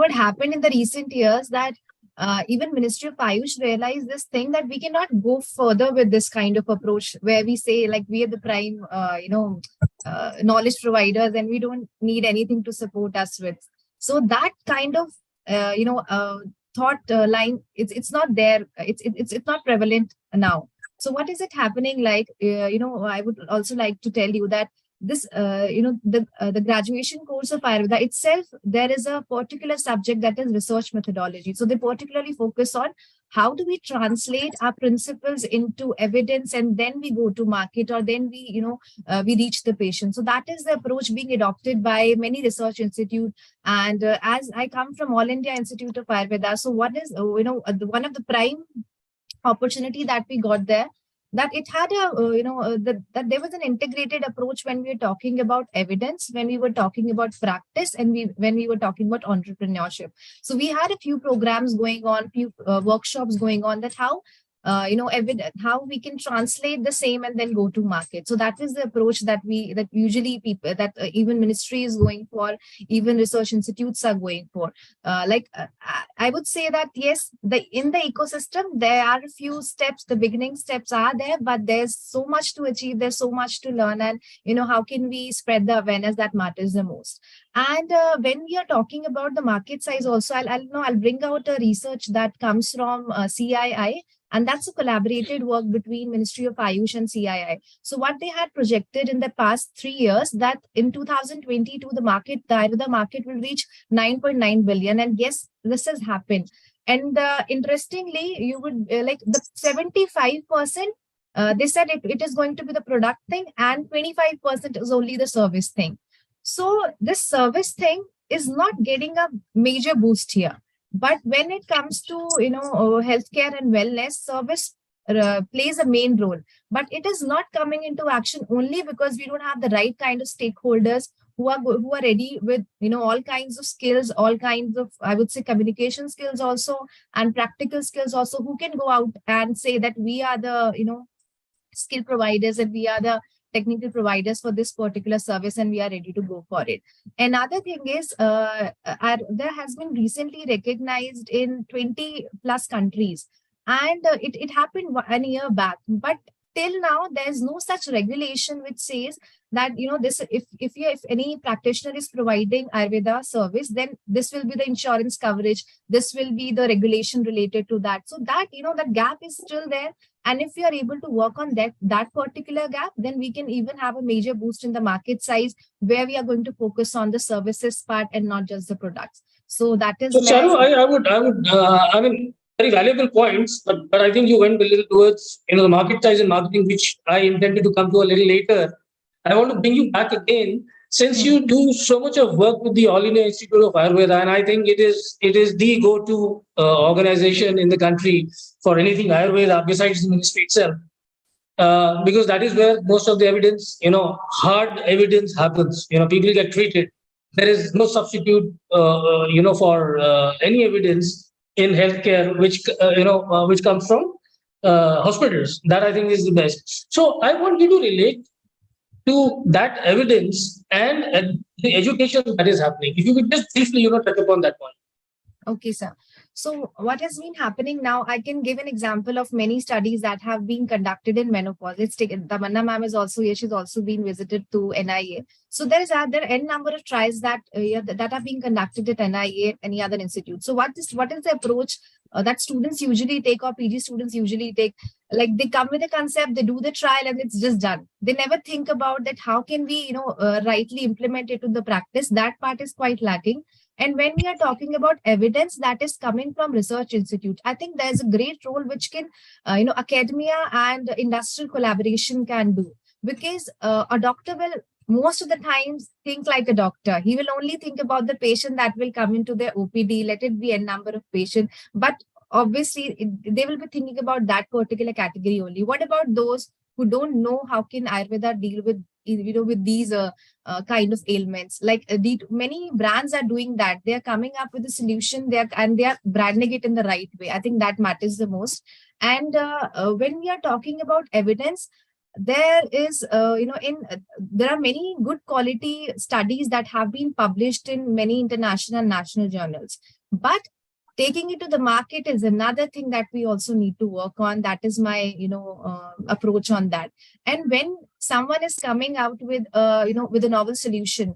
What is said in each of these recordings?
what happened in the recent years that even Ministry of Ayush realized this thing that we cannot go further with this kind of approach where we say like we are the prime, knowledge providers and we don't need anything to support us with. So that kind of, thought line, it's not there. It's not prevalent now. So what is it happening like? I would also like to tell you that this the graduation course of Ayurveda itself, there is a particular subject that is research methodology. So they particularly focus on how do we translate our principles into evidence, and then we go to market, or then we reach the patient. So that is the approach being adopted by many research institute. And as I come from All India Institute of Ayurveda, so what is one of the prime opportunity that we got there, that it had that there was an integrated approach when we were talking about evidence, when we were talking about practice, and when we were talking about entrepreneurship. So we had a few programs going on, few workshops going on, that how how we can translate the same and then go to market. So that is the approach that usually people, that even ministry is going for, even research institutes are going for. I would say that yes, in the ecosystem there are a few steps, the beginning steps are there, but there's so much to achieve, there's so much to learn, and how can we spread the awareness that matters the most. And when we are talking about the market size also, I'll bring out a research that comes from CII, and that's a collaborated work between Ministry of Ayush and CII. So what they had projected in the past 3 years, that in 2022, the Ayurveda market will reach 9.9 billion. And yes, this has happened. And interestingly, you would like the 75%, they said it is going to be the product thing, and 25% is only the service thing. So this service thing is not getting a major boost here. But when it comes to healthcare and wellness, service plays a main role. But it is not coming into action only because we don't have the right kind of stakeholders who are ready with all kinds of skills, all kinds of, I would say, communication skills also, and practical skills also, who can go out and say that we are the skill providers and we are the technical providers for this particular service, and we are ready to go for it. Another thing is, there has been recently recognized in 20 plus countries, and it happened 1 year back. But till now, there's no such regulation which says that this, if any practitioner is providing Ayurveda service, then this will be the insurance coverage, this will be the regulation related to that. So that that gap is still there. And if we are able to work on that particular gap, then we can even have a major boost in the market size, where we are going to focus on the services part and not just the products. So that is. So, Charu, I mean, very valuable points, but I think you went a little towards the market size and marketing, which I intended to come to a little later. I want to bring you back again, since you do so much of work with the All India Institute of Ayurveda, and I think it is the go-to organization in the country for anything Ayurveda besides the ministry itself, because that is where most of the evidence, hard evidence happens. People get treated. There is no substitute, for any evidence in healthcare, which comes from hospitals. That I think is the best. So I want you to relate to that evidence and the education that is happening. If you could just briefly, touch upon that point. Okay, sir. So what has been happening now, I can give an example of many studies that have been conducted in menopause. Let's take Tamanna ma'am is also here. She's also been visited to NIA. So there are n number of trials that are being conducted at NIA, any other institute. So what is the approach that students usually take, or PG students usually take? Like, they come with a concept, they do the trial, and it's just done. They never think about that how can we rightly implement it to the practice. That part is quite lacking. And when we are talking about evidence that is coming from research institute, I think there's a great role which can, academia and industrial collaboration can do. Because a doctor will most of the times think like a doctor. He will only think about the patient that will come into their OPD, let it be a number of patients. But obviously, they will be thinking about that particular category only. What about those who don't know how can Ayurveda deal with with these kind of ailments? Like many brands are doing that. They are coming up with a solution and they are branding it in the right way. I think that matters the most. And when we are talking about evidence, there is, there are many good quality studies that have been published in many international and national journals. But taking it to the market is another thing that we also need to work on. That is my, approach on that. And when someone is coming out with, with a novel solution,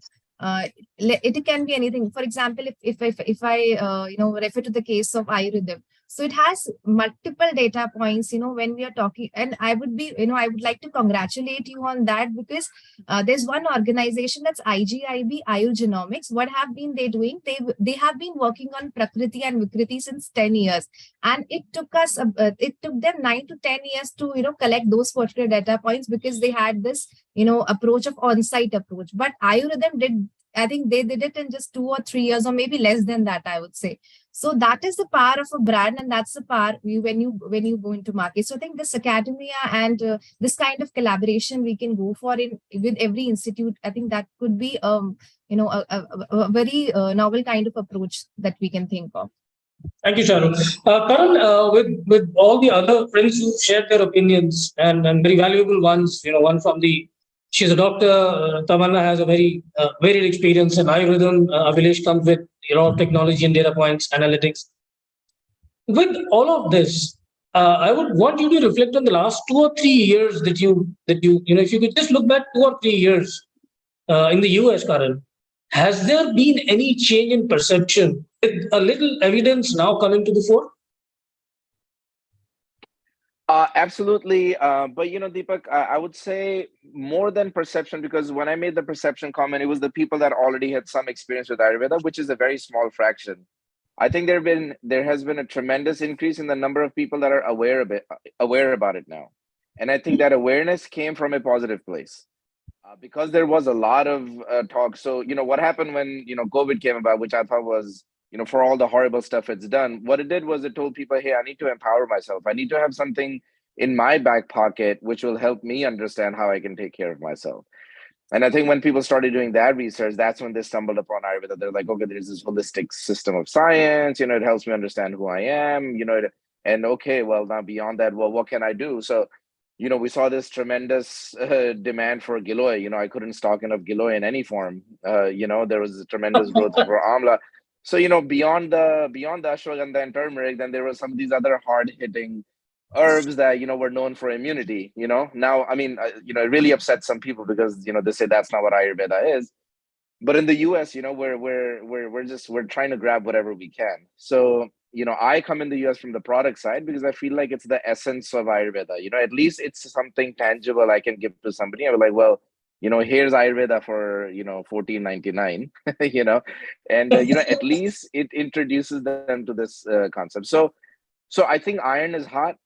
it can be anything. For example, if I, refer to the case of Ayurveda, so it has multiple data points, when we are talking, and I would be, I would like to congratulate you on that, because there's one organization, that's IGIB, Ayurgenomics. What have been they doing? They have been working on Prakriti and Vikriti since 10 years. And it took us, it took them 9 to 10 years to, collect those particular data points, because they had this, approach of on-site approach. But Ayurveda did, I think they did it in just 2 or 3 years, or maybe less than that, I would say. So that is the power of a brand, and that's the power when you go into market. So I think this academia and this kind of collaboration we can go for in with every institute. I think that could be a very novel kind of approach that we can think of. Thank you, Charu. Karan, with all the other friends who shared their opinions and very valuable ones, one from she's a doctor. Tamanna has a very varied experience in Ayurveda. Abhilesh comes with technology and data points, analytics. With all of this, I would want you to reflect on the last 2 or 3 years that if you could just look back 2 or 3 years in the US, Karan, has there been any change in perception with a little evidence now coming to the fore? Absolutely. But, Deepak, I would say more than perception, because when I made the perception comment, it was the people that already had some experience with Ayurveda, which is a very small fraction. I think there has been a tremendous increase in the number of people that are aware about it now. And I think that awareness came from a positive place, because there was a lot of talk. So, what happened when, COVID came about, which I thought was, for all the horrible stuff it's done, what it did was it told people, hey, I need to empower myself. I need to have something in my back pocket which will help me understand how I can take care of myself. And I think when people started doing that research, that's when they stumbled upon Ayurveda. They're like, okay, there's this holistic system of science, it helps me understand who I am, and okay, well, now beyond that, well, what can I do? So, we saw this tremendous demand for Giloy. I couldn't stock enough Giloy in any form. There was a tremendous growth for Amla. So, beyond the ashwagandha and turmeric, then there were some of these other hard-hitting herbs that, were known for immunity. Now, I mean, it really upsets some people because, they say that's not what Ayurveda is. But in the US, we're trying to grab whatever we can. So, I come in the US from the product side because I feel like it's the essence of Ayurveda. At least it's something tangible I can give to somebody. I was like, well, here's Ayurveda for, $14.99, and, at least it introduces them to this concept. So I think iron is hot.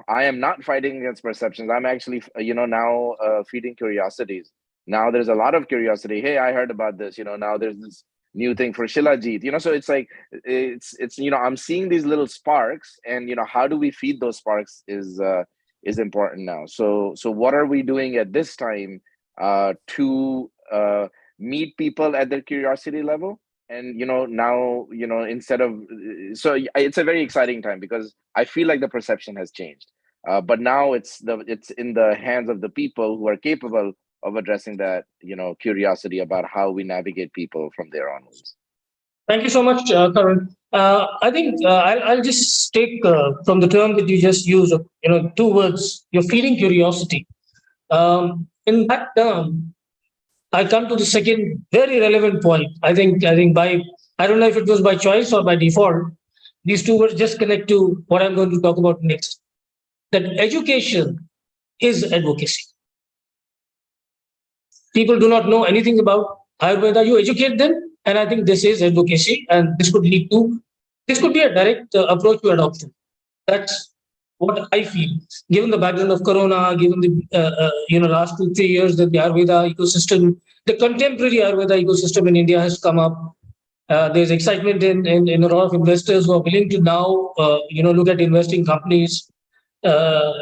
I am not fighting against perceptions. I'm actually, now feeding curiosities. Now there's a lot of curiosity. Hey, I heard about this, now there's this new thing for Shilajit, so it's like, it's, I'm seeing these little sparks, and, how do we feed those sparks is important now. So what are we doing at this time to meet people at their curiosity level? And now instead of, so it's a very exciting time because I feel like the perception has changed, but now it's in the hands of the people who are capable of addressing that curiosity about how we navigate people from there onwards. Thank you so much, Karan. I think I'll just take from the term that you just used, 2 words. You're feeding curiosity. In that term, I come to the second very relevant point. I think I don't know if it was by choice or by default. These 2 words just connect to what I'm going to talk about next. That education is advocacy. People do not know anything about Ayurveda. You educate them, and I think this is advocacy, and this could be a direct approach to adoption. That's what I feel. Given the background of Corona, given the last 2-3 years that the Ayurveda ecosystem, the contemporary Ayurveda ecosystem in India has come up. There's excitement in a lot of investors who are willing to now look at investing companies.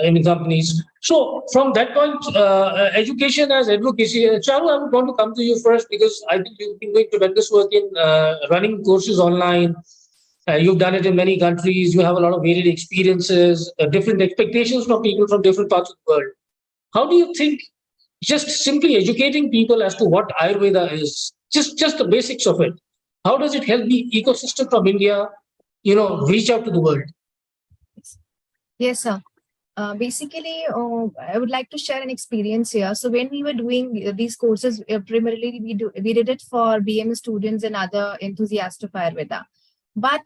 In companies. So from that point, education as advocacy. Charu, I would want to come to you first because I think you've been doing tremendous work in running courses online. You've done it in many countries. You have a lot of varied experiences, different expectations from people from different parts of the world. How do you think just simply educating people as to what Ayurveda is, just the basics of it, how does it help the ecosystem from India, reach out to the world? Yes, sir. Basically, I would like to share an experience here. So when we were doing these courses, primarily we did it for BM students and other enthusiasts of Ayurveda. But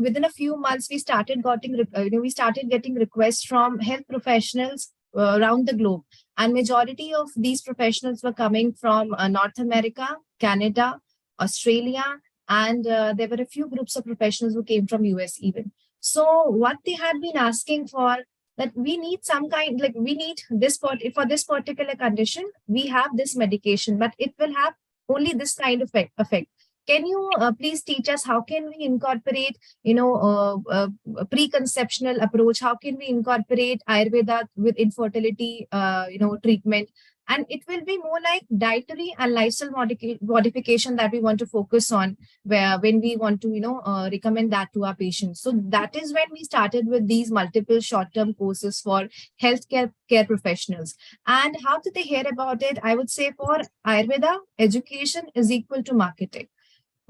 within a few months, we started getting requests from health professionals around the globe, and majority of these professionals were coming from North America, Canada, Australia, and there were a few groups of professionals who came from US even. So what they had been asking for, that we need some kind, like we need this for this particular condition, we have this medication, but it will have only this kind of effect. Can you please teach us how can we incorporate, a preconceptional approach? How can we incorporate Ayurveda with infertility, treatment? And it will be more like dietary and lifestyle modification that we want to focus on, where when we want to, recommend that to our patients. So that is when we started with these multiple short-term courses for healthcare care professionals. And how did they hear about it? I would say for Ayurveda, education is equal to marketing.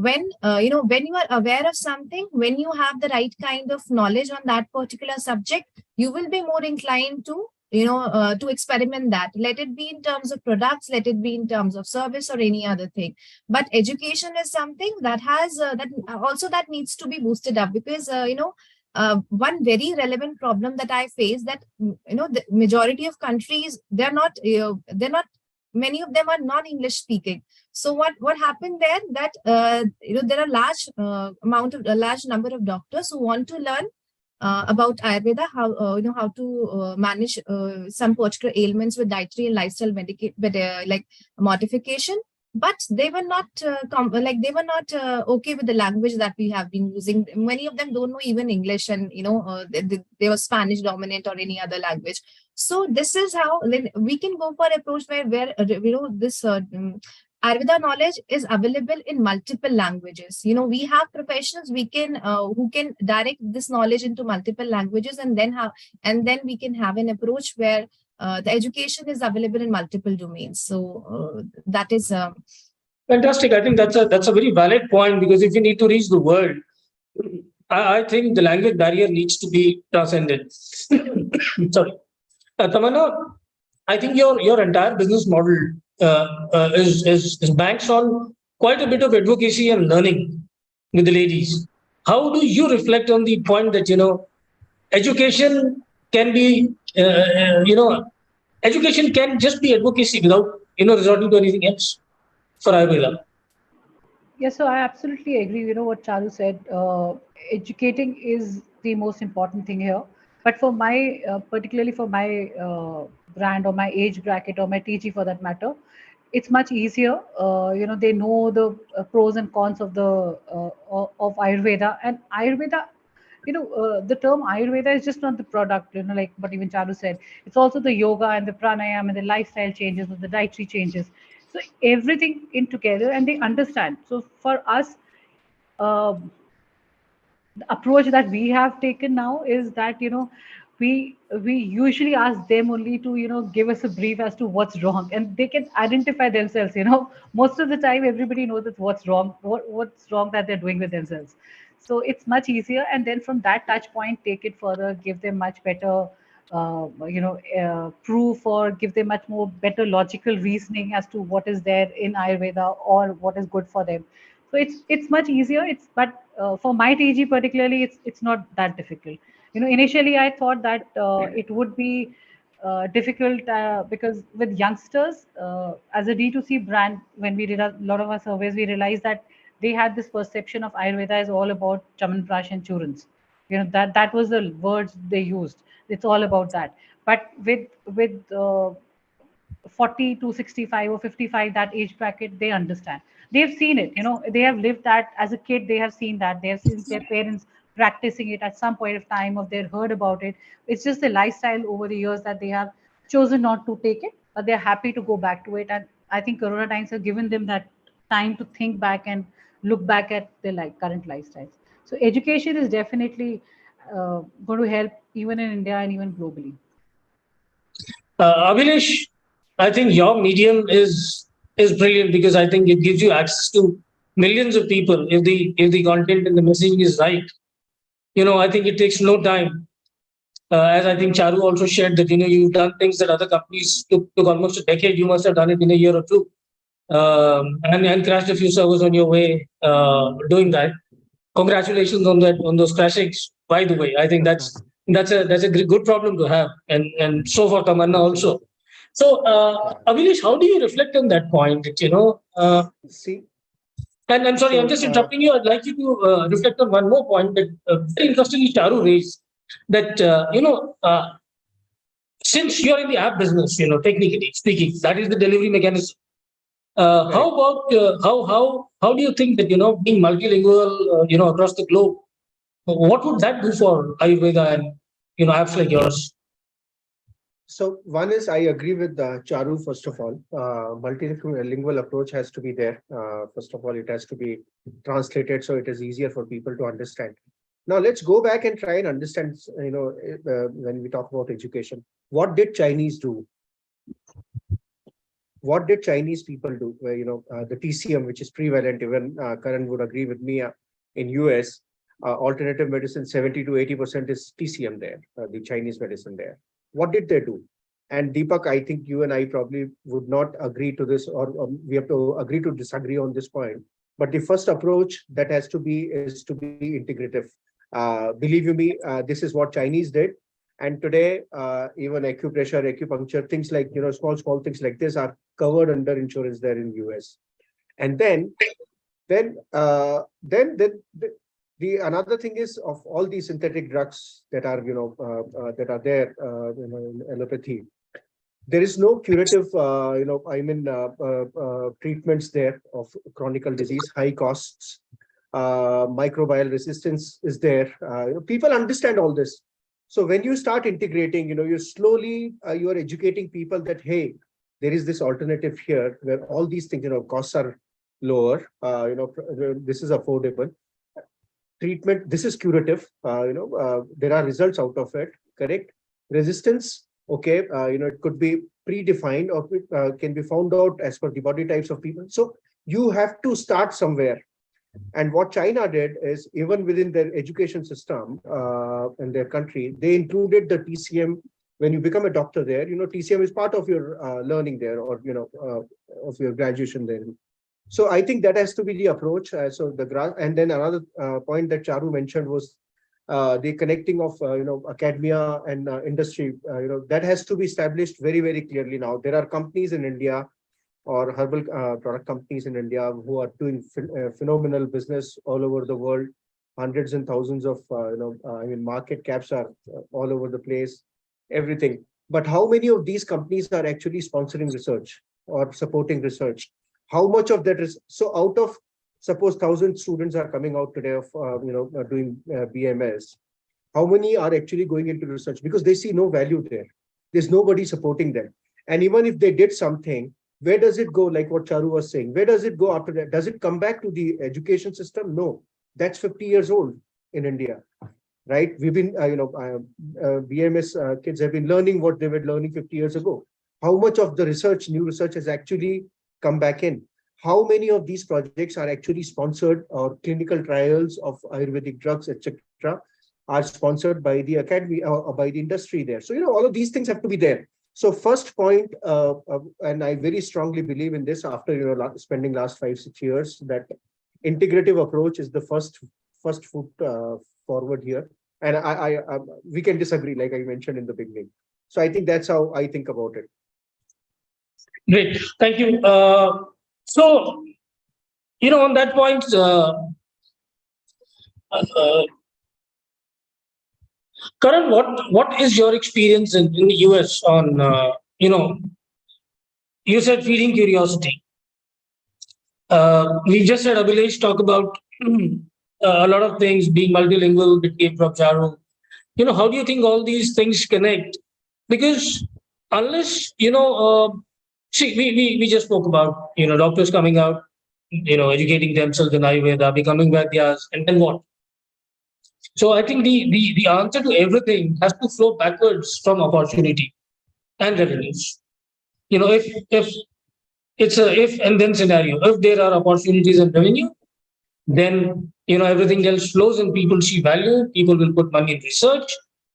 When when you are aware of something, when you have the right kind of knowledge on that particular subject, you will be more inclined to to experiment that, let it be in terms of products, let it be in terms of service or any other thing. But education is something that has that needs to be boosted up, because one very relevant problem that I face, that the majority of countries, they're not many of them are non-English speaking. So what happened there, that there are a large number of doctors who want to learn about Ayurveda, how to manage some particular ailments with dietary and lifestyle like modification. But they were not okay with the language that we have been using. Many of them don't know even English, and they were Spanish dominant or any other language. So this is how we can go for an approach where this Ayurveda knowledge is available in multiple languages. We have professionals who can direct this knowledge into multiple languages, and then we can have an approach where the education is available in multiple domains. So that is Fantastic. I think that's a very valid point, because if you need to reach the world, I think the language barrier needs to be transcended. Sorry, Tamanna, I think your entire business model is banks on quite a bit of advocacy and learning with the ladies. How do you reflect on the point that education can be education can just be advocacy without resorting to anything else for Ayurveda? Yeah, so I absolutely agree. You know what Charu said. Educating is the most important thing here. But for my, particularly for my brand or my age bracket or my TG for that matter, it's much easier. They know the pros and cons of of Ayurveda, and Ayurveda. The term Ayurveda is just not the product. Like what even Charu said, it's also the yoga and the pranayama and the lifestyle changes and the dietary changes. So everything in together, and they understand. So for us, the approach that we have taken now is that we usually ask them only to give us a brief as to what's wrong, and they can identify themselves. Most of the time everybody knows that what's wrong, what's wrong that they're doing with themselves. So it's much easier, and then from that touch point take it further, give them much better proof, or give them much more better logical reasoning as to what is there in Ayurveda or what is good for them. So it's much easier. For my TG particularly, it's not that difficult. Initially I thought that it would be difficult, because with youngsters, as a D2C brand, when we did a lot of our surveys, we realized that they had this perception of Ayurveda is all about Chamanprash and Churans. That was the words they used. It's all about that. But with 40 to 65 or 55, that age bracket, they understand. They've seen it. They have lived that as a kid. They have seen that. They have seen their parents practicing it at some point of time, or they've heard about it. It's just the lifestyle over the years that they have chosen not to take it, but they're happy to go back to it. And I think Corona times have given them that time to think back and look back at their current lifestyles. So education is definitely going to help even in India and even globally. Abhilesh, I think your medium is brilliant because I think it gives you access to millions of people if the content and the messaging is right. I think it takes no time. As I think Charu also shared that you've done things that other companies took almost a decade. You must have done it in a year or two, and crashed a few servers on your way doing that. Congratulations on those crashings. By the way, I think that's a good problem to have, and so for Tamanna also. So, Abhilesh, how do you reflect on that point? See, And I'm sorry, I'm so just interrupting you. I'd like you to reflect on one more point that very interestingly Charu raised. That since you're in the app business, technically speaking, that is the delivery mechanism. How right. about how do you think that being multilingual, across the globe, what would that do for Ayurveda and apps like yours? So one is I agree with Charu. First of all, multilingual approach has to be there. First of all, it has to be translated so it is easier for people to understand. Now let's go back and try and understand. When we talk about education, what did Chinese do? What did Chinese people do? The TCM, which is prevalent, even Karan would agree with me. In US, alternative medicine, 70 to 80% is TCM there, the Chinese medicine there. What did they do? And Deepak, I think you and I probably would not agree to this, or we have to agree to disagree on this point. But the first approach that has to be is to be integrative. Believe you me, this is what Chinese did. And today, even acupressure, acupuncture, things like, small things like this are covered under insurance there in US. And then the another thing is of all these synthetic drugs that are, that are there, in allopathy, there is no curative, treatments there of chronic disease, high costs, microbial resistance is there. People understand all this. So when you start integrating, you slowly, you are educating people that, hey, there is this alternative here where all these things, costs are lower, this is affordable. Treatment, this is curative, there are results out of it, correct? Resistance, okay, it could be predefined or can be found out as per the body types of people. So you have to start somewhere. And what China did is, even within their education system in their country, they included the TCM. When you become a doctor there, TCM is part of your learning there, or of your graduation there. So I think that has to be the approach. And then another point that Charu mentioned was the connecting of academia and industry. That has to be established very, very clearly now. There are companies in India, or herbal product companies in India, who are doing phenomenal business all over the world. Hundreds and thousands of market caps are all over the place, everything. But how many of these companies are actually sponsoring research or supporting research? How much of that is, so out of, suppose 1,000 students are coming out today of doing BMS, how many are actually going into research? Because they see no value there. There's nobody supporting them. And even if they did something, where does it go? Like what Charu was saying, where does it go after that? Does it come back to the education system? No, that's 50 years old in India, right? We've been, BMS kids have been learning what they were learning 50 years ago. How much of the research, new research, has actually come back in? How many of these projects are actually sponsored, or clinical trials of Ayurvedic drugs, etc., are sponsored by the academy or by the industry there? So, all of these things have to be there. So first point, and I very strongly believe in this after spending last 5-6 years, that integrative approach is the first foot forward here. And we can disagree, like I mentioned in the beginning. So I think that's how I think about it. Great, thank you. So, on that point, Karan, what is your experience in the US on, you said feeding curiosity. We just had Abhilesh talk about a lot of things, being multilingual, that came from Charu. How do you think all these things connect? Because unless, see, we just spoke about, doctors coming out, educating themselves in Ayurveda, becoming Vaidyas, and then what? So I think the answer to everything has to flow backwards from opportunity. and revenues. If it's a if and then scenario, if there are opportunities and revenue, then everything else flows and people see value. People will put money in research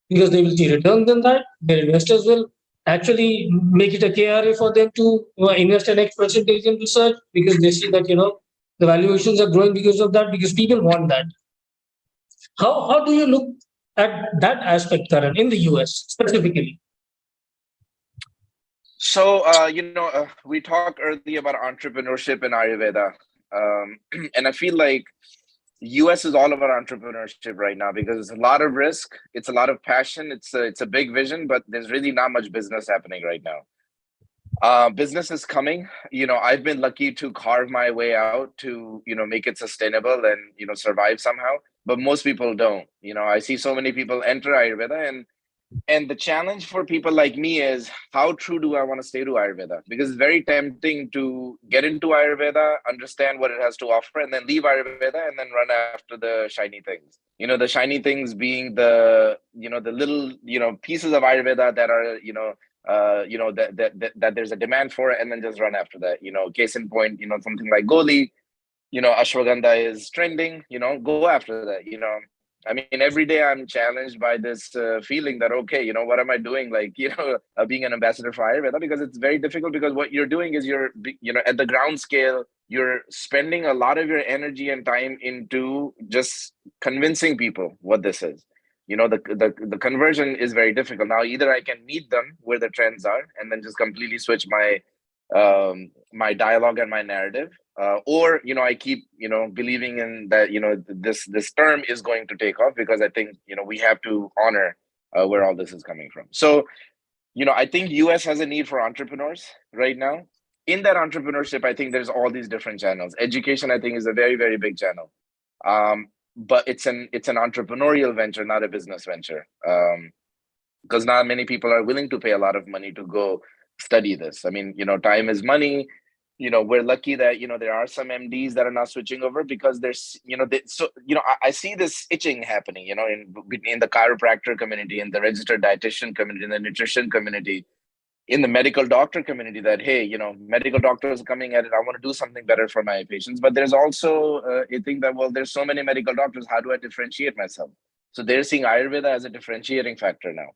because they will see returns on that. Their investors will actually make it a KRA for them to invest an X percentage in research because they see that the valuations are growing because of that, because people want that. How do you look at that aspect, Karan, in the US specifically? So, we talked earlier about entrepreneurship in Ayurveda. And I feel like US is all about entrepreneurship right now because it's a lot of risk, it's a lot of passion, it's a big vision, but there's really not much business happening right now. Business is coming. I've been lucky to carve my way out to make it sustainable and survive somehow. But most people don't. I see so many people enter Ayurveda, and the challenge for people like me is, how true do I want to stay to Ayurveda? Because it's very tempting to get into Ayurveda, understand what it has to offer, and then leave Ayurveda and then run after the shiny things. The shiny things being the little pieces of Ayurveda that are that there's a demand for, and then just run after that. Case in point, something like Goli, ashwagandha is trending. Go after that. I mean, every day I'm challenged by this feeling that, okay, what am I doing? Like, being an ambassador for Ayurveda, because it's very difficult, because what you're doing is you're at the ground scale, you're spending a lot of your energy and time into just convincing people what this is. The conversion is very difficult. Now, either I can meet them where the trends are and then just completely switch my my dialogue and my narrative, or I keep believing in that this term is going to take off, because I think we have to honor where all this is coming from. So I think US has a need for entrepreneurs right now. In that entrepreneurship, I think there's all these different channels. Education, I think, is a very, very big channel, but it's an entrepreneurial venture, not a business venture, because not many people are willing to pay a lot of money to go study this. I mean, time is money. We're lucky that there are some MDs that are not switching over, because there's I see this itching happening in the chiropractor community, in the registered dietitian community, in the nutrition community, in the medical doctor community, that, hey, medical doctors are coming at it, I want to do something better for my patients. But there's also a thing that, well, there's so many medical doctors, how do I differentiate myself? So they're seeing Ayurveda as a differentiating factor now.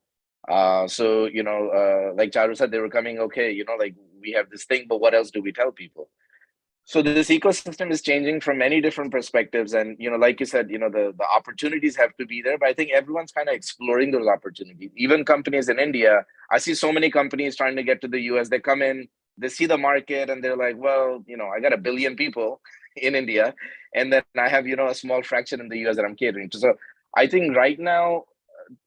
Like Charu said, they were coming, okay, like, we have this thing, but what else do we tell people? So this ecosystem is changing from many different perspectives. And, like you said, the opportunities have to be there, but I think everyone's kind of exploring those opportunities. Even companies in India, I see so many companies trying to get to the US. They come in, they see the market, and they're like, well, I got 1 billion people in India, and then I have, a small fraction in the US that I'm catering to. So I think right now,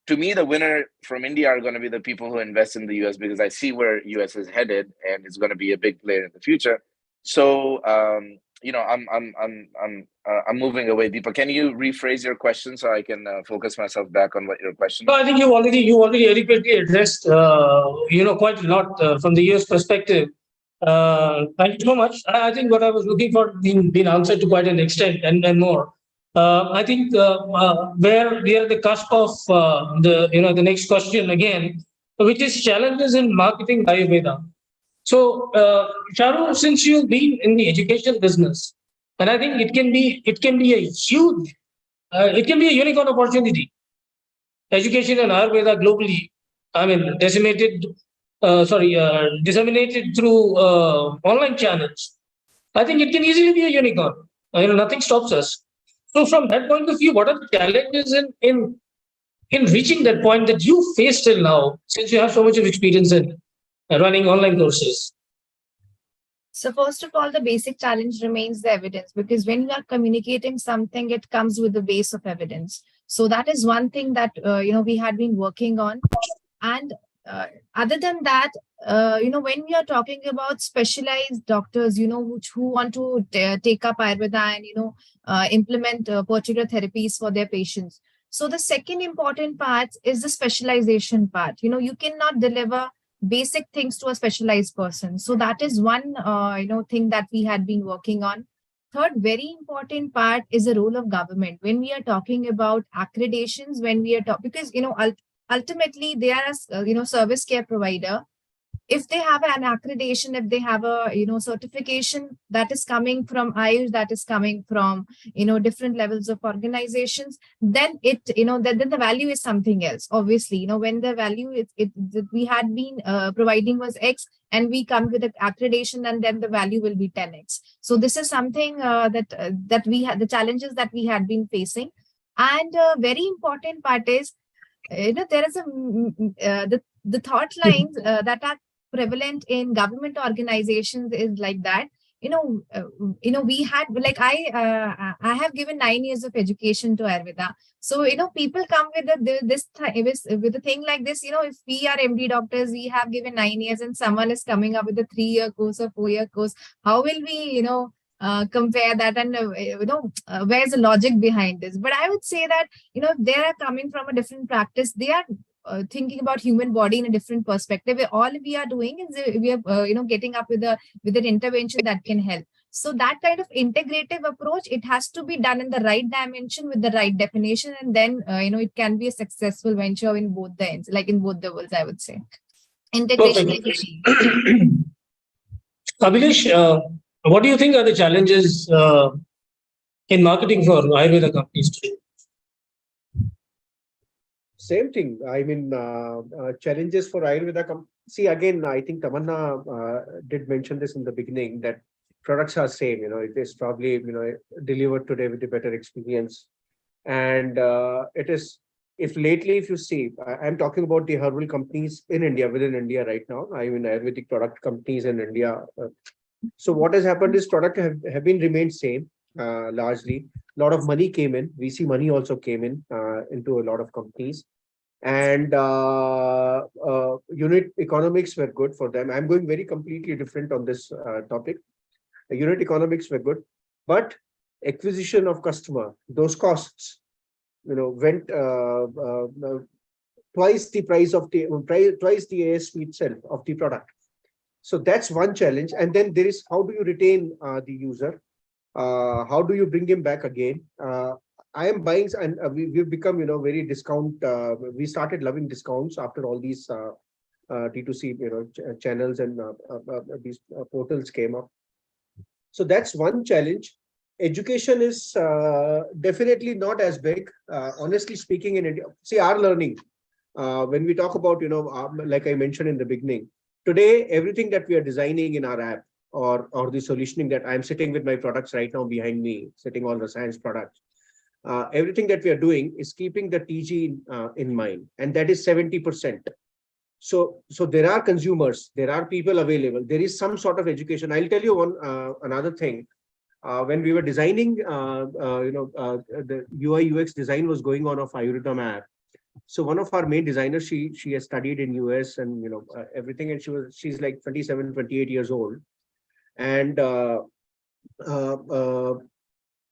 to me, the winner from India are going to be the people who invest in the US, because I see where US is headed, and it's going to be a big player in the future. So, I'm moving away. Deepa, can you rephrase your question so I can focus myself back on what your question is? No, I think you already adequately addressed quite a lot from the US perspective. Thank you so much. I think what I was looking for been answered to quite an extent, and more. I think where we are at the cusp of the next question again, which is challenges in marketing Ayurveda. So, Charu, since you've been in the education business, and I think it can be a huge, it can be a unicorn opportunity. Education and Ayurveda globally, I mean, disseminated through online channels. I think it can easily be a unicorn. Nothing stops us. So, from that point of view, what are the challenges in reaching that point that you face till now, since you have so much of experience in running online courses? So first of all, the basic challenge remains the evidence, because when you are communicating something, it comes with the base of evidence. So that is one thing that we had been working on. And other than that, when we are talking about specialized doctors, who want to take up Ayurveda and implement particular therapies for their patients. So the second important part is the specialization part. You cannot deliver basic things to a specialized person. So that is one thing that we had been working on. Third very important part is the role of government when we are talking about accreditations, when we are because ultimately they are a service care provider, if they have an accreditation, if they have a certification that is coming from Ayush, that is coming from different levels of organizations, then it then the value is something else. Obviously, when the value that we had been providing was X, and we come with an accreditation, and then the value will be 10x. So this is something that we had, the challenges that we had been facing. And a very important part is, there is the thought lines that are prevalent in government organizations is like that. We had, like, I have given 9 years of education to Ayurveda. So people come with with a thing like this. If we are MD doctors, we have given 9 years, and someone is coming up with a 3-year course or 4-year course. How will we compare that? And where's the logic behind this? But I would say that if they are coming from a different practice, they are thinking about human body in a different perspective. All we are doing is we are getting up with an intervention that can help. So that kind of integrative approach, it has to be done in the right dimension with the right definition, and then it can be a successful venture in both the ends, like in both the worlds, I would say. Integration is the key. Abhilesh, what do you think are the challenges in marketing for Ayurveda companies today? Same thing. I mean, challenges for Ayurveda. See, again, I think Tamanna did mention this in the beginning, that products are same. It is probably delivered today with a better experience, and it is. If you see, I'm talking about the herbal companies in India, within India right now. I mean, Ayurvedic product companies in India. So what has happened is product have been remained same largely. A lot of money came in. VC money also came in into a lot of companies, and unit economics were good for them. I'm going very completely different on this topic. The unit economics were good, but acquisition of customer, those costs, went twice the price of twice the ASP itself of the product. So that's one challenge. And then there is, how do you retain the user? How do you bring him back again? I am buying, and we've become, very discount. We started loving discounts after all these D2C, channels and these portals came up. So that's one challenge. Education is definitely not as big, honestly speaking, in India. See, our learning, when we talk about, like I mentioned in the beginning, today, everything that we are designing in our app, or the solutioning that I'm sitting with my products right now behind me, sitting all the science products, everything that we are doing is keeping the TG in mind, and that is 70%. So there are consumers, there are people available, there is some sort of education. I'll tell you another thing. When we were designing, the UI UX design was going on of Ayurythm app. So one of our main designers, she has studied in US and everything, and she's like 27, 28 years old. And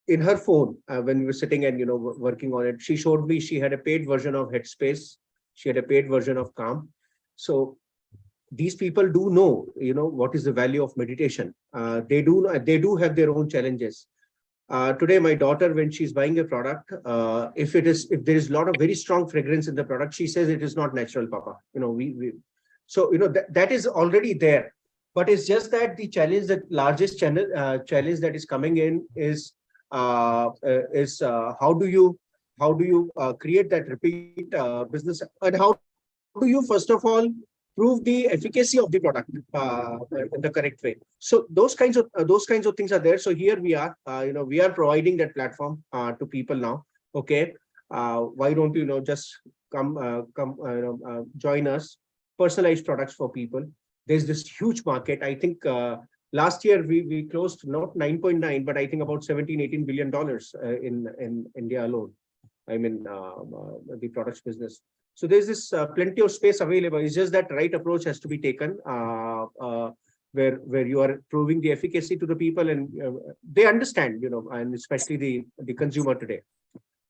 in her phone, when we were sitting and working on it, she showed me she had a paid version of Headspace, she had a paid version of Calm. So these people do know, what is the value of meditation. They do have their own challenges. Today, my daughter, when she's buying a product, if there is a lot of very strong fragrance in the product, she says it is not natural, Papa. So that is already there. But it's just that the challenge, the largest challenge that is coming in is how do you create that repeat business, and how do you first of all prove the efficacy of the product in the correct way. So those kinds of things are there. So here we are, we are providing that platform to people now. Okay, why don't you just come join us? Personalized products for people. There's this huge market. I think last year we closed not 9.9, but I think about 17-18 billion dollars in India alone. I mean the products business. So there's this plenty of space available. It's just that right approach has to be taken, where you are proving the efficacy to the people, and they understand, and especially the consumer today.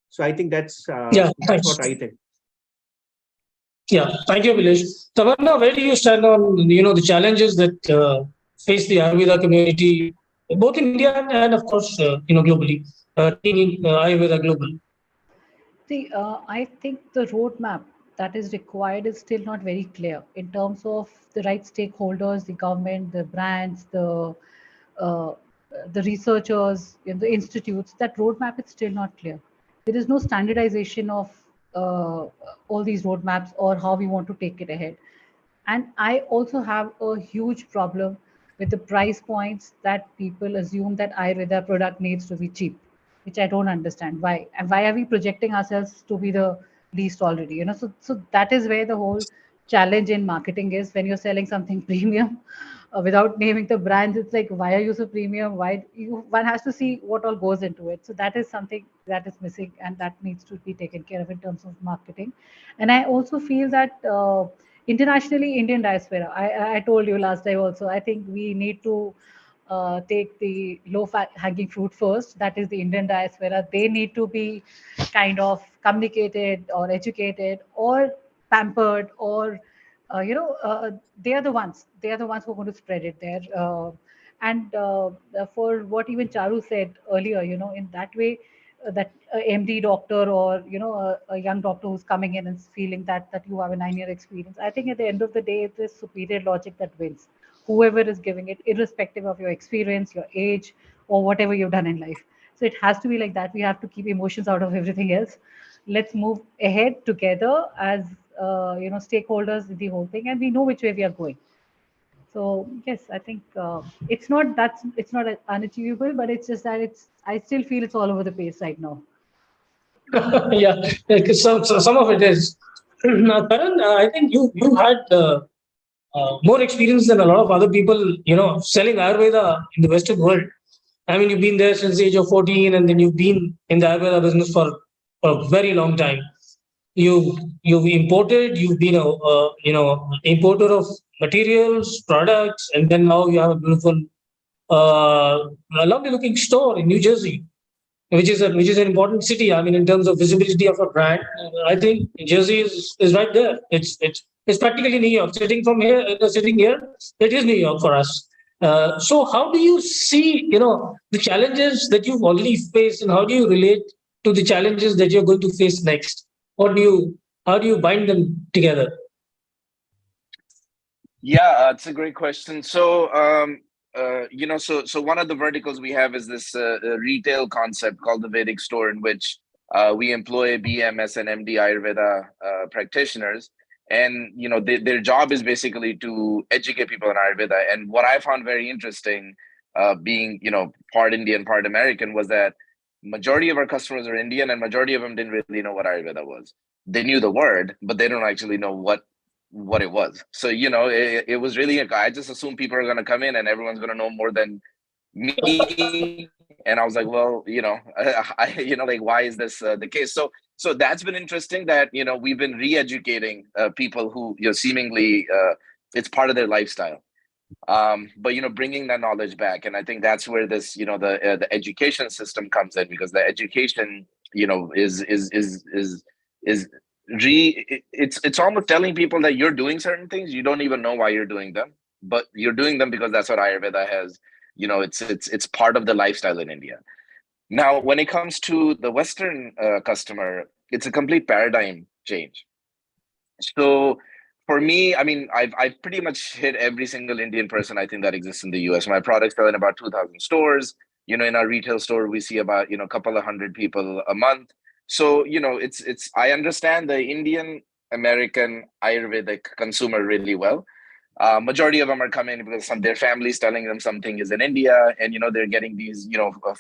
So I think that's what I think. Yeah, thank you, Abhilesh. Tamanna, where do you stand on the challenges that face the Ayurveda community, both in India and of course globally, taking Ayurveda global? See, I think the roadmap that is required is still not very clear in terms of the right stakeholders, the government, the brands, uh, the researchers, the institutes. That roadmap is still not clear. There is no standardization of all these roadmaps or how we want to take it ahead. And I also have a huge problem with the price points that people assume that Ayurveda product needs to be cheap, which I don't understand. Why? And why are we projecting ourselves to be the least already? So that is where the whole challenge in marketing is when you're selling something premium without naming the brands. It's like, why are you so premium? Why you one has to see what all goes into it. So that is something that is missing and that needs to be taken care of in terms of marketing. And I also feel that internationally, Indian diaspora, I told you last time also, I think we need to take the low hanging fruit first. That is the Indian diaspora. They need to be kind of communicated or educated or pampered or they are the ones. They are the ones who are going to spread it there. And for what even Charu said earlier, in that way, that MD doctor or a young doctor who's coming in and feeling that you have a 9-year experience. I think at the end of the day, it is superior logic that wins. Whoever is giving it, irrespective of your experience, your age, or whatever you've done in life. So it has to be like that. We have to keep emotions out of everything else. Let's move ahead together as stakeholders in the whole thing, and we know which way we are going. So yes, I think it's not unachievable, but it's just that I still feel it's all over the place right now. Yeah, some of it is. Now, Karan, I think you had more experience than a lot of other people, selling Ayurveda in the Western world. I mean, you've been there since the age of 14, and then you've been in the Ayurveda business for a very long time. You've imported. You've been a importer of materials, products, and then now you have a beautiful, a lovely looking store in New Jersey, which is an important city. I mean, in terms of visibility of a brand, I think Jersey is right there. It's practically New York. Sitting here, it is New York for us. So, how do you see, the challenges that you've already faced, and how do you relate to the challenges that you're going to face next? How do you bind them together? Yeah, it's a great question. So, so one of the verticals we have is this retail concept called the Vedic Store, in which we employ BMS and MD Ayurveda practitioners, and their job is basically to educate people on Ayurveda. And what I found very interesting, being part Indian, part American, was that majority of our customers are Indian, and majority of them didn't really know what Ayurveda was. They knew the word, but they don't actually know what it was. So it was really I just assumed people are going to come in and everyone's going to know more than me. And I was like, well, like, why is this the case? So that's been interesting, that we've been re-educating people who seemingly it's part of their lifestyle, but bringing that knowledge back. And I think that's where this the education system comes in, because the education is it's almost telling people that you're doing certain things, you don't even know why you're doing them, but you're doing them because that's what Ayurveda has. It's part of the lifestyle in India. Now, when it comes to the Western customer, it's a complete paradigm change. So for me, I mean, I've pretty much hit every single Indian person I think that exists in the US. My products sell in about 2,000 stores. In our retail store, we see about a couple of hundred people a month. So it's I understand the Indian American Ayurvedic consumer really well. Majority of them are coming because their families telling them something is in India, and they're getting these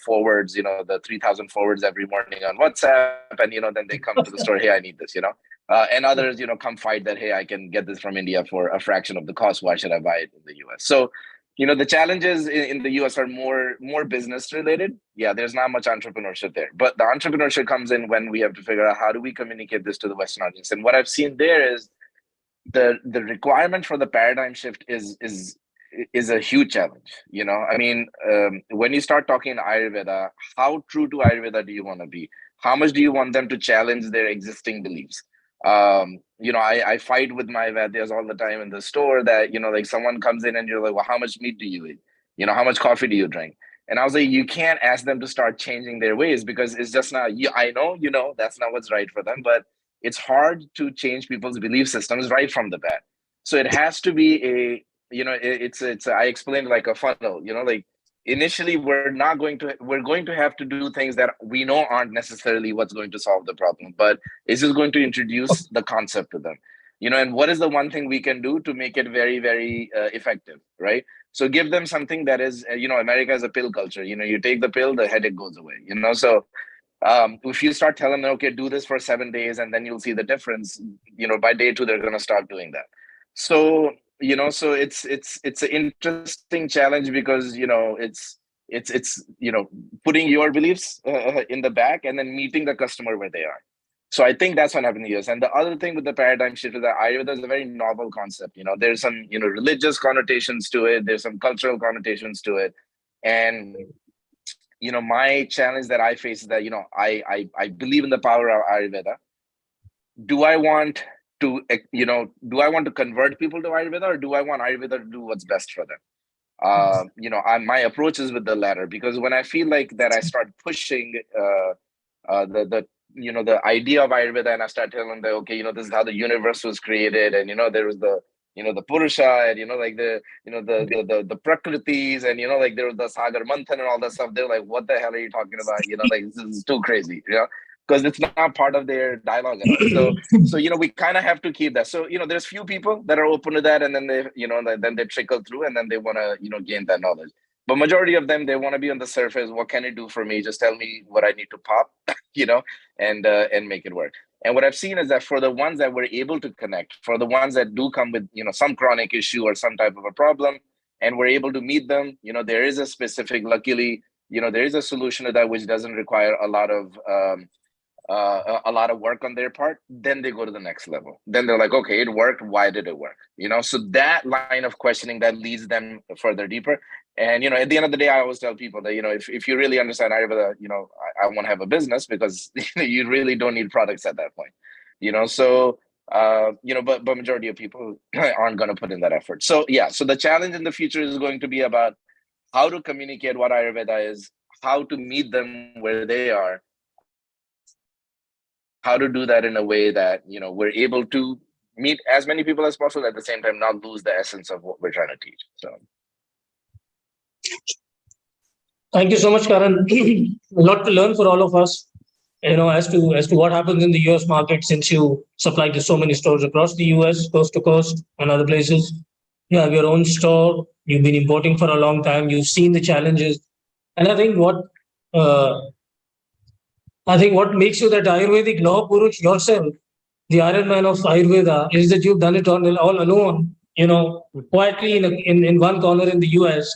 forwards, the 3,000 forwards every morning on WhatsApp, and then they come to the store, hey, I need this, and others come fight that, hey, I can get this from India for a fraction of the cost. Why should I buy it in the US? So the challenges in the US are more business related. Yeah, there's not much entrepreneurship there, but the entrepreneurship comes in when we have to figure out how do we communicate this to the Western audience. And what I've seen there is the requirement for the paradigm shift is a huge challenge. I mean, when you start talking Ayurveda, how true to Ayurveda do you want to be? How much do you want them to challenge their existing beliefs? I fight with my Vaidyas all the time in the store that, like someone comes in and you're like, well, how much meat do you eat? How much coffee do you drink? And I was like, you can't ask them to start changing their ways, because it's just not, I know, that's not what's right for them, but it's hard to change people's belief systems right from the bat. So it has to be a, I explained like a funnel, like initially we're going to have to do things that we know aren't necessarily what's going to solve the problem, but it's just going to introduce the concept to them, and what is the one thing we can do to make it very, very effective, right? So give them something that is, America is a pill culture. You take the pill, the headache goes away, so if you start telling them, okay, do this for 7 days and then you'll see the difference, by day 2 they're going to start doing that. So so it's an interesting challenge because it's putting your beliefs in the back and then meeting the customer where they are. So I think that's what happened in the US. And the other thing with the paradigm shift is that Ayurveda is a very novel concept. There's some religious connotations to it, there's some cultural connotations to it, and my challenge that I face is that I believe in the power of Ayurveda. Do I want to convert people to Ayurveda, or do I want Ayurveda to do what's best for them? My approach is with the latter, because when I feel like that I start pushing the idea of Ayurveda, and I start telling them, okay, this is how the universe was created, and there was the the Purusha, and like the Prakritis, and like there was the Sagar Manthan and all that stuff. They're like, what the hell are you talking about? Like this is too crazy, because it's not part of their dialogue at all. So we kind of have to keep that. So there's few people that are open to that, and then they then they trickle through, and then they want to gain that knowledge. But majority of them, they want to be on the surface. What can it do for me? Just tell me what I need to pop, and make it work. And what I've seen is that for the ones that we're able to connect, for the ones that do come with some chronic issue or some type of a problem, and we're able to meet them, there is a specific, luckily, there is a solution to that which doesn't require a lot of work on their part. Then they go to the next level. Then they're like, okay, it worked. Why did it work? So that line of questioning that leads them further deeper. And at the end of the day, I always tell people that if you really understand Ayurveda, I want to have a business, because you really don't need products at that point. So but majority of people aren't going to put in that effort. So yeah, so the challenge in the future is going to be about how to communicate what Ayurveda is, how to meet them where they are, how to do that in a way that we're able to meet as many people as possible, at the same time not lose the essence of what we're trying to teach. So Thank you so much, Karan. A lot to learn for all of us, as to what happens in the US market, since you supply to so many stores across the US, coast to coast, and other places. You have your own store. You've been importing for a long time. You've seen the challenges, and I think what makes you that Ayurvedic law Purush yourself, the Iron Man of Ayurveda, is that you've done it all alone, quietly in one corner in the US,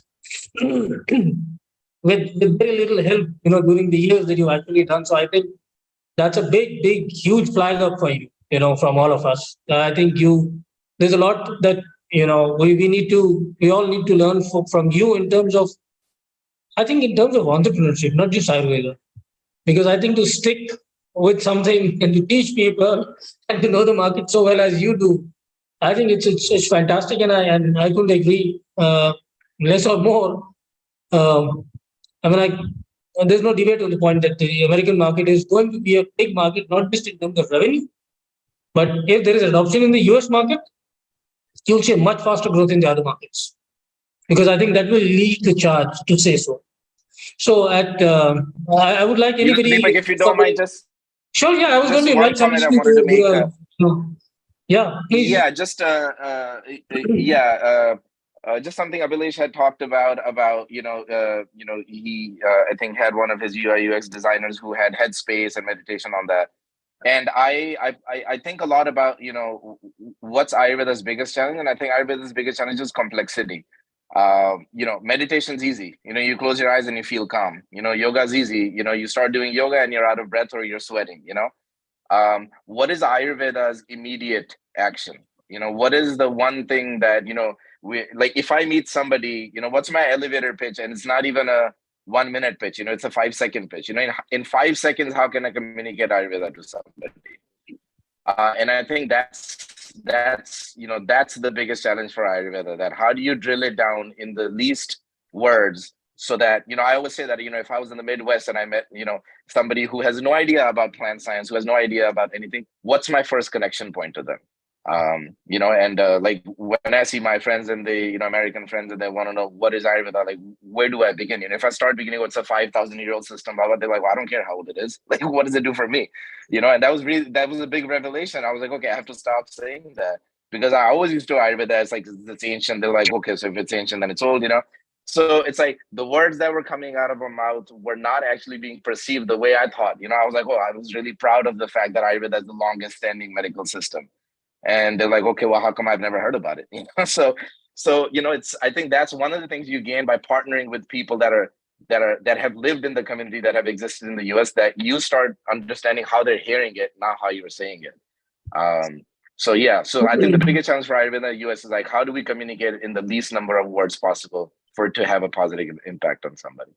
with very little help, during the years that you've actually done. So I think that's a big, huge flag up for you, from all of us. I think there's a lot that, we all need to learn from you in terms of entrepreneurship, not just Ayurveda. Because I think to stick with something and to teach people and to know the market so well as you do, I think it's fantastic, and I couldn't agree less or more. There's no debate on the point that the American market is going to be a big market, not just in terms of revenue, but if there is adoption in the US market, you'll see a much faster growth in the other markets, because I think that will lead the charge, to say so. So I would like anybody. Deepak, if you don't mind, just sure, yeah, I was going to invite somebody yeah, please. Yeah, just just something Abhilesh had talked about he I think had one of his UI UX designers who had headspace and meditation on that. And I think a lot about what's Ayurveda's biggest challenge, and I think Ayurveda's biggest challenge is complexity. Meditation's easy. You close your eyes and you feel calm. Yoga's easy. You start doing yoga and you're out of breath or you're sweating. What is Ayurveda's immediate action? What is the one thing that like if I meet somebody, what's my elevator pitch? And it's not even a 1 minute pitch. It's a 5-second pitch. In 5 seconds, how can I communicate Ayurveda to somebody? And I think that's the biggest challenge for Ayurveda. That how do you drill it down in the least words so that, I always say that, if I was in the Midwest and I met, somebody who has no idea about plant science, who has no idea about anything, what's my first connection point to them? And like when I see my friends and the, American friends, and they want to know what is Ayurveda, like, where do I begin? If I start beginning with a 5,000-year-old system, blah, blah, they're like, well, I don't care how old it is. Like, what does it do for me? And that was a big revelation. I was like, okay, I have to stop saying that, because I always used to Ayurveda as like, it's ancient. They're like, okay, so if it's ancient, then it's old, So it's like the words that were coming out of our mouth were not actually being perceived the way I thought. I was like, oh, I was really proud of the fact that Ayurveda is the longest standing medical system. And they're like, okay, well, how come I've never heard about it? So I think that's one of the things you gain by partnering with people that have lived in the community, that have existed in the US, that you start understanding how they're hearing it, not how you're saying it. So I think the biggest challenge for Ayurveda in the US is like, how do we communicate in the least number of words possible for it to have a positive impact on somebody?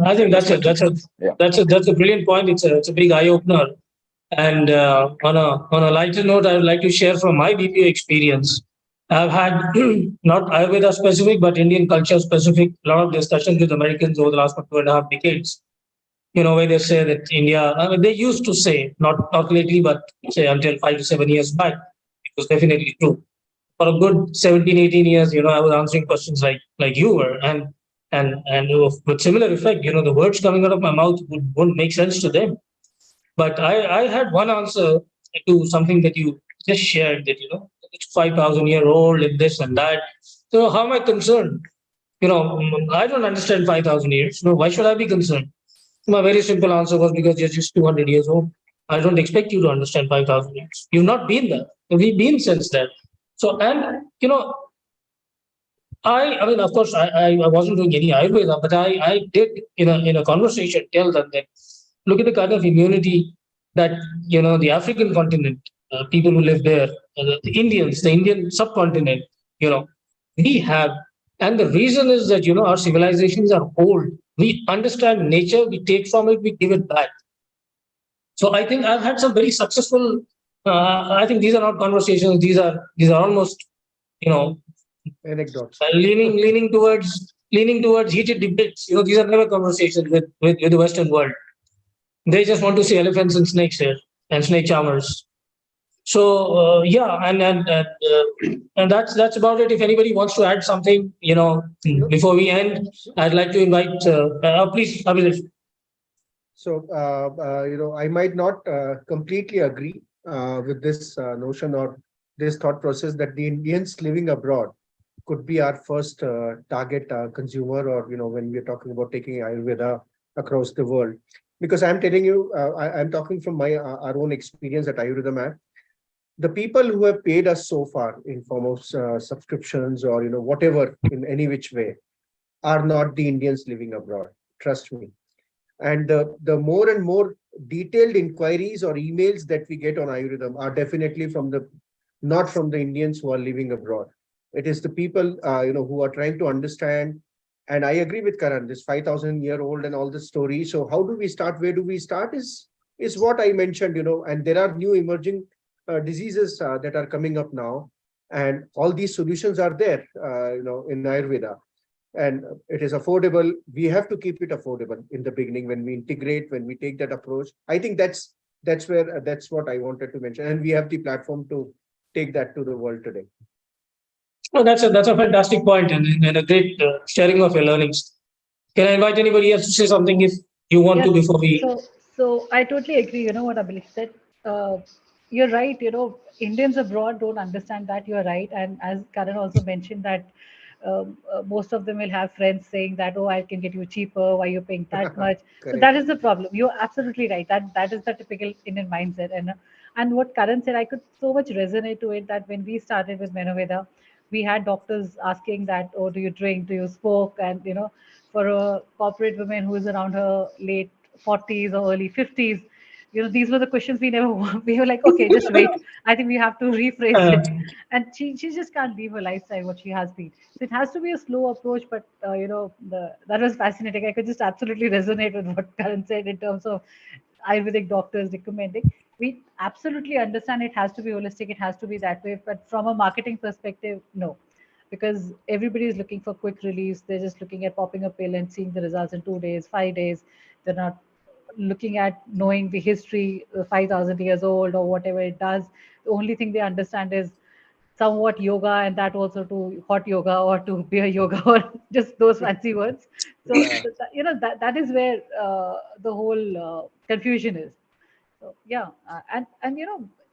I think that's a brilliant point. It's a big eye opener. And on a lighter note, I would like to share from my BPO experience. I've had not Ayurveda specific, but Indian culture specific, a lot of discussions with Americans over the last 2.5 decades. Where they say that India, they used to say, not lately, but say until 5 to 7 years back, it was definitely true. For a good 17, 18 years, I was answering questions like you were, and with similar effect, the words coming out of my mouth wouldn't make sense to them. But I had one answer to something that you just shared, that, it's 5,000-year-old and this and that. So how am I concerned? I don't understand 5,000 years. Why should I be concerned? My very simple answer was, because you're just 200 years old. I don't expect you to understand 5,000 years. You've not been there. We've been since then. So, and, I mean, of course, I wasn't doing any Ayurveda, but I did in a conversation tell them that, look at the kind of immunity that, the African continent, people who live there, the Indians, the Indian subcontinent, we have. And the reason is that, our civilizations are old. We understand nature, we take from it, we give it back. So I think I've had some very successful, I think these are not conversations, these are almost, anecdotes. Leaning towards heated debates. These are never conversations with the Western world. They just want to see elephants and snakes here, and snake charmers. So and that's about it. If anybody wants to add something, before we end, I'd like to invite. Please, Abhilesh. So I might not completely agree with this notion or this thought process that the Indians living abroad could be our first target consumer, or when we're talking about taking Ayurveda across the world. Because I'm telling you, I'm talking from my our own experience at Ayurythm. The people who have paid us so far in form of subscriptions or whatever in any which way are not the Indians living abroad. Trust me. And the more and more detailed inquiries or emails that we get on Ayurythm are definitely not from the Indians who are living abroad. It is the people who are trying to understand. And I agree with Karan, this 5,000-year-old and all the stories. So how do we start? Where do we start is what I mentioned, and there are new emerging diseases that are coming up now. And all these solutions are there, in Ayurveda. And it is affordable. We have to keep it affordable in the beginning when we integrate, when we take that approach. I think that's what I wanted to mention. And we have the platform to take that to the world today. Oh, that's a fantastic point, and a great sharing of your learnings. Can I invite anybody else to say something if you want to before we? So I totally agree. You know what Abhilesh said. You're right. Indians abroad don't understand that. You're right. And as Karan also mentioned that most of them will have friends saying that, oh, I can get you cheaper. Why you're paying that much? So that is the problem. You're absolutely right. That is the typical Indian mindset. And what Karan said, I could so much resonate to it that when we started with Menoveda, we had doctors asking that, oh, do you drink? Do you smoke? And for a corporate woman who is around her late 40s or early 50s, these were the questions we never we were like, okay, just wait, I think we have to rephrase it. And she just can't leave her lifestyle what she has been. So it has to be a slow approach, but that was fascinating. I could just absolutely resonate with what Karan said in terms of Ayurvedic doctors recommending. We absolutely understand it has to be holistic, it has to be that way, but from a marketing perspective, no. because everybody is looking for quick release. They're just looking at popping a pill and seeing the results in 2 days, 5 days. They're not looking at knowing the history, 5,000 years old or whatever it does. The only thing they understand is somewhat yoga, and that also to hot yoga or to beer yoga or just those fancy words. So, Yeah. that is where the whole confusion is. So yeah, and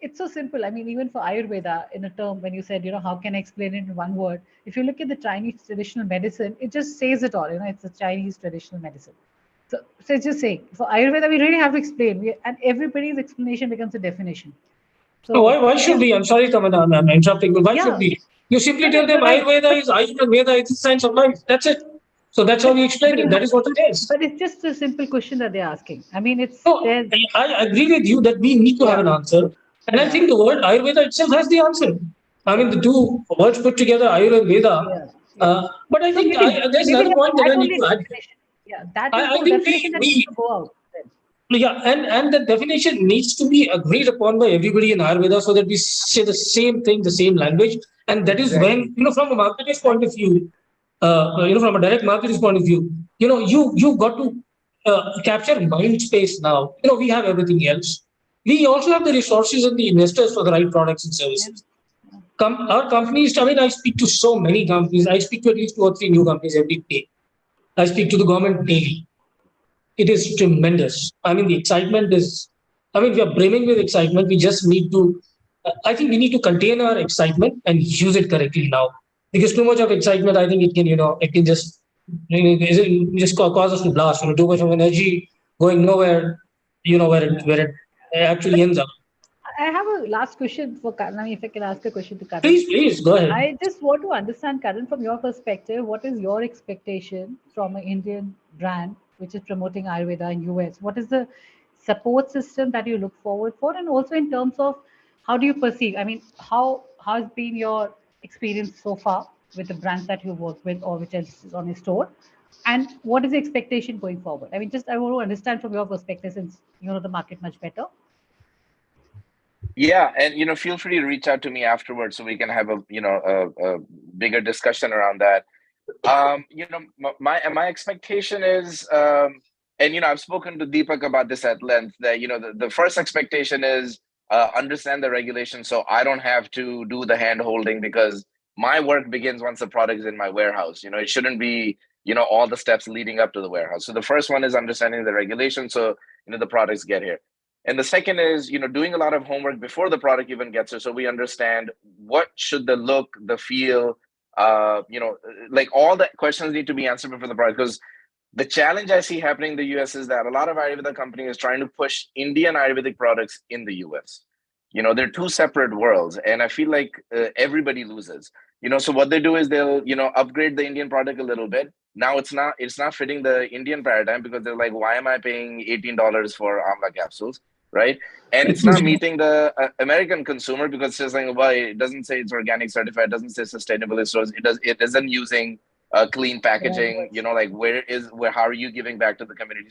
it's so simple. I mean, even for Ayurveda, in a term, when you said, how can I explain it in one word? If you look at the Chinese traditional medicine, it just says it all. It's a Chinese traditional medicine. So it's just saying, for Ayurveda, we really have to explain, and everybody's explanation becomes a definition. So So why should yeah, we? I'm sorry, Tamanna, I'm interrupting, but why should yeah, we? You simply no, no, tell them you're right. Ayurveda is Ayurveda, it's the science of life. That's it. So that's how But we explain but it. That is what it is. but it's just a simple question that they're asking. I mean, it's So there's I agree with you that we need to have yeah, an answer. And I yeah, think the word Ayurveda itself has the answer. I mean, yeah, the two words put together, Ayur and Veda. yeah, yeah. But I So think there's maybe another point that that I need only to add. definition. Yeah, that is I the think definition that needs to go out. Then. yeah, and the definition needs to be agreed upon by everybody in Ayurveda so that we say the same thing, the same language. And that is Exactly. when, from a marketer's point of view, from a direct marketer's point of view, you got to capture mind space now. We have everything else. We also have the resources and the investors for the right products and Yeah. services. Our companies, I mean, I speak to so many companies. I speak to at least 2 or 3 new companies every day. I speak to the government daily. It is tremendous. I mean, the excitement is, I mean, we are brimming with excitement. We just need to, I think we need to contain our excitement and use it correctly now. Because too much of excitement, I think it can just, just cause us to blast. Too much of energy going nowhere, where it actually ends up. I have a last question for Karan. I mean, if I can ask a question to Karan. Please, go ahead. I just want to understand, Karan, from your perspective, what is your expectation from an Indian brand which is promoting Ayurveda in US? What is the support system that you look forward for, and also in terms of how do you perceive? I mean, how has been your experience so far with the brands that you work with or which is on your store, and what is the expectation going forward? I mean, just I want to understand from your perspective since you know the market much better. Yeah, and feel free to reach out to me afterwards so we can have a bigger discussion around that. My expectation is, and I've spoken to Deepak about this at length, that the first expectation is understand the regulation so I don't have to do the hand holding, because my work begins once the product is in my warehouse. It shouldn't be all the steps leading up to the warehouse. So the first one is understanding the regulation so the products get here. And the second is, doing a lot of homework before the product even gets here, so we understand what should the look, the feel, like all the questions need to be answered before the product. Because the challenge I see happening in the US is that a lot of Ayurveda companies are trying to push Indian Ayurvedic products in the US. They're two separate worlds, and I feel like everybody loses. So what they do is they'll upgrade the Indian product a little bit. Now it's not fitting the Indian paradigm, because they're like, why am I paying $18 for amla capsules? Right. And it's not meeting the American consumer, because it's just like, well, it doesn't say it's organic certified, it doesn't say sustainable, it isn't using clean packaging, like how are you giving back to the community?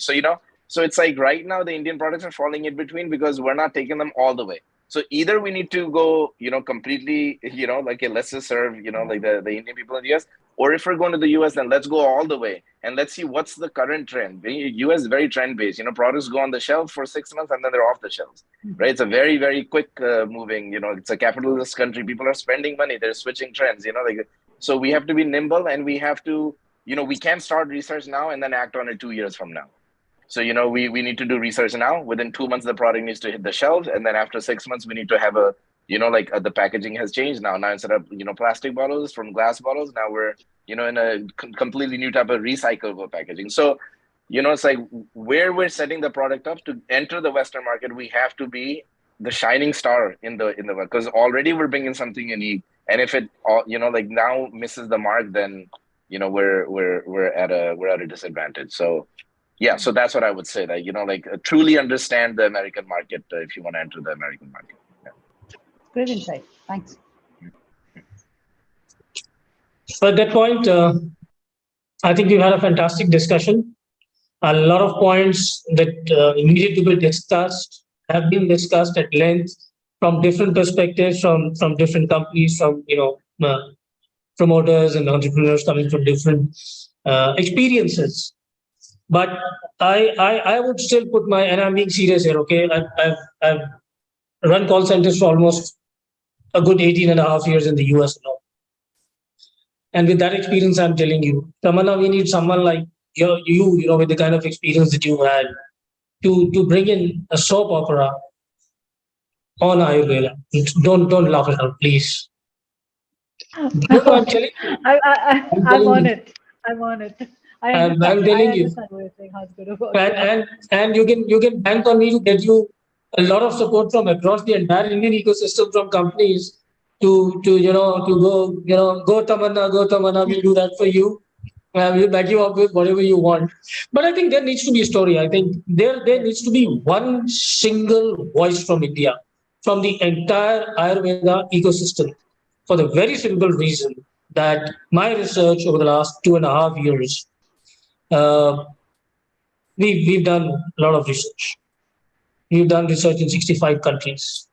So it's like right now the Indian products are falling in between because we're not taking them all the way. So either we need to go, completely, like, let's just serve, like the Indian people in the US, or if we're going to the US, then let's go all the way and let's see what's the current trend. The US is very trend based. Products go on the shelf for 6 months and then they're off the shelves, right? It's a very, very quick moving. It's a capitalist country. People are spending money. They're switching trends. So we have to be nimble, and we have to, we can't start research now and then act on it 2 years from now. So, we need to do research now. Within 2 months, the product needs to hit the shelves. And then after 6 months, we need to have the packaging has changed now. Now, instead of, plastic bottles from glass bottles, now we're, in a completely new type of recyclable packaging. So, it's like where we're setting the product up to enter the Western market, we have to be the shining star in the because already we're bringing something unique. And if it, like now misses the mark, then, we're at a disadvantage. So, yeah, so that's what I would say, that, truly understand the American market if you want to enter the American market. Yeah. Great insight. Thanks. So at that point, I think we've had a fantastic discussion. A lot of points that needed to be discussed have been discussed at length from different perspectives, from different companies, from promoters and entrepreneurs coming from different experiences. But I would still put my, and I'm being serious here, okay? I've run call centers for almost a good 18 and a half years in the US now. And with that experience, I'm telling you, Tamanna, we need someone like you know, with the kind of experience that you had to bring in a soap opera on Ayurveda. Don't laugh it out, please. No, I'm telling you. I'm I'm telling on you. it. I'm on it. I'm I telling you. understand what you're saying. How it's going to work. Yeah. And you can bank on me to get you a lot of support from across the entire Indian ecosystem, from companies to go Tamanna, we'll do that for you. We'll back you up with whatever you want. But I think there needs to be a story. I think there needs to be one single voice from India, from the entire Ayurveda ecosystem, for the very simple reason that my research over the last 2.5 years, uh, we've done a lot of research. We've done research in 65 countries.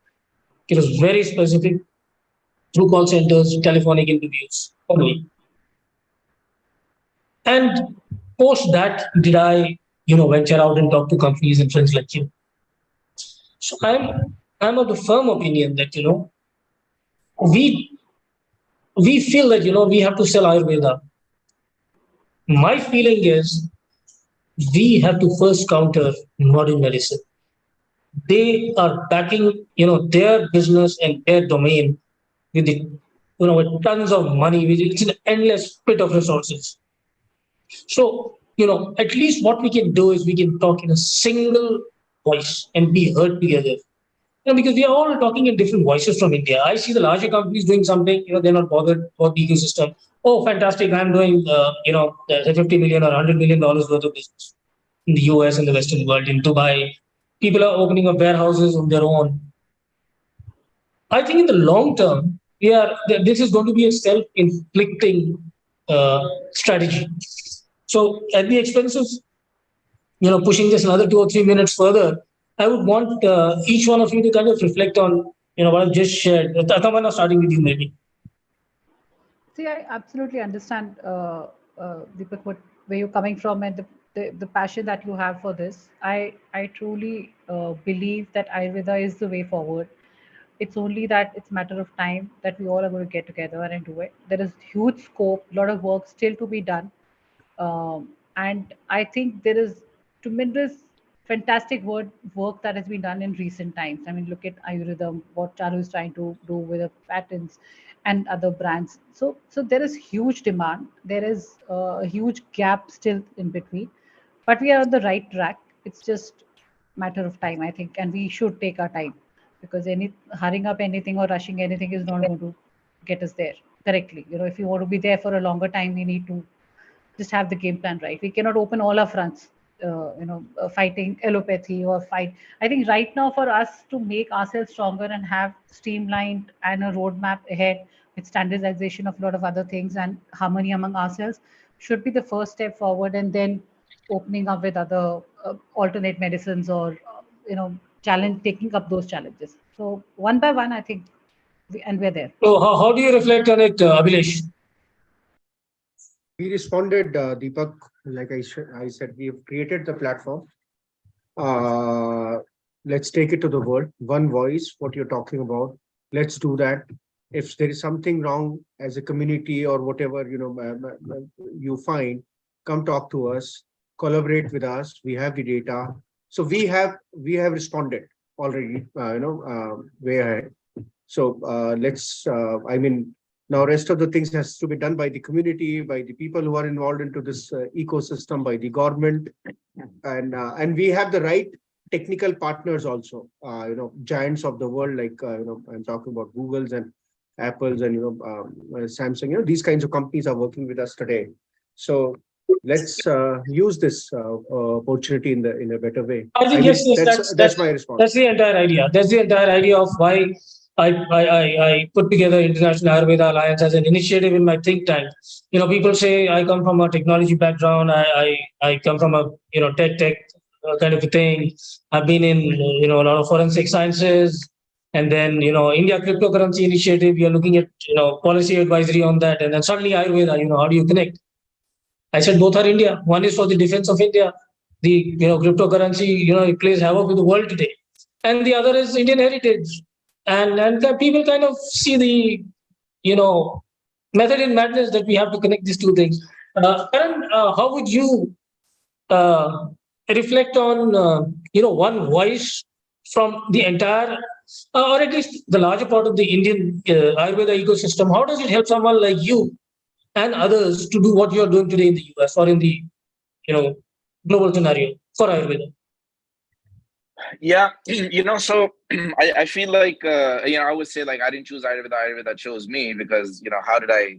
It was very specific, through call centers, telephonic interviews only. And post that, did I, venture out and talk to companies and friends like you? So I'm of the firm opinion that we we feel that we have to sell Ayurveda. My feeling is we have to first counter modern medicine. They are backing their business and their domain with with tons of money. It's an endless pit of resources. So, at least what we can do is we can talk in a single voice and be heard together. Because we are all talking in different voices from India. I see the larger companies doing something, they're not bothered about the ecosystem. Oh, fantastic. I'm doing, 50 million or $100 million worth of business in the US and the Western world, in Dubai. People are opening up warehouses of their own. I think in the long term, this is going to be a self-inflicting strategy. So at the expense of pushing this another 2 or 3 minutes further, I would want each one of you to kind of reflect on what I've just shared. Tamanna, starting with you, maybe. See, I absolutely understand, Deepak, where you're coming from, and the passion that you have for this. I truly believe that Ayurveda is the way forward. It's only that it's a matter of time that we all are going to get together and do it. There is huge scope, a lot of work still to be done. And I think there is tremendous, fantastic work that has been done in recent times. I mean, look at Ayurythm, what Charu is trying to do with the patents and other brands. So there is huge demand. There is a huge gap still in between, but we are on the right track. It's just matter of time, I think, and we should take our time, because any hurrying up anything or rushing anything is not going to get us there correctly. If you want to be there for a longer time, we need to just have the game plan right. We cannot open all our fronts, fighting allopathy or fight. I think right now, for us to make ourselves stronger and have streamlined and a roadmap ahead with standardization of a lot of other things and harmony among ourselves should be the first step forward, and then opening up with other alternate medicines or challenge taking up those challenges. So one by one, I think, and we're there. So how do you reflect on it, Abhilesh? We responded, Deepak, like I said, we have created the platform. Let's take it to the world. One voice, what you're talking about. Let's do that. If there is something wrong as a community or whatever, you find, come talk to us, collaborate with us. We have the data. So we have responded already, way ahead. So let's, now rest of the things has to be done by the community, by the people who are involved into this ecosystem, by the government. And we have the right technical partners also, giants of the world, like, I'm talking about Googles and Apples and, Samsung, these kinds of companies are working with us today. So let's use this opportunity in a better way. I think that's my response. That's the entire idea. That's the entire idea of why I put together International Ayurveda Alliance as an initiative in my think tank. People say I come from a technology background. I come from a tech kind of a thing. I've been in a lot of forensic sciences. And then, India cryptocurrency initiative, we are looking at, policy advisory on that. And then suddenly Ayurveda, how do you connect? I said both are India. One is for the defense of India. The, cryptocurrency, it plays havoc with the world today. And the other is Indian heritage. And people kind of see the, method in madness that we have to connect these two things. Karan, how would you reflect on, one voice from the entire, or at least the larger part of the Indian Ayurveda ecosystem? How does it help someone like you and others to do what you're doing today in the US or in the, global scenario for Ayurveda? Yeah, so I feel like, I would say like I didn't choose Ayurveda, Ayurveda chose me, because, how did I,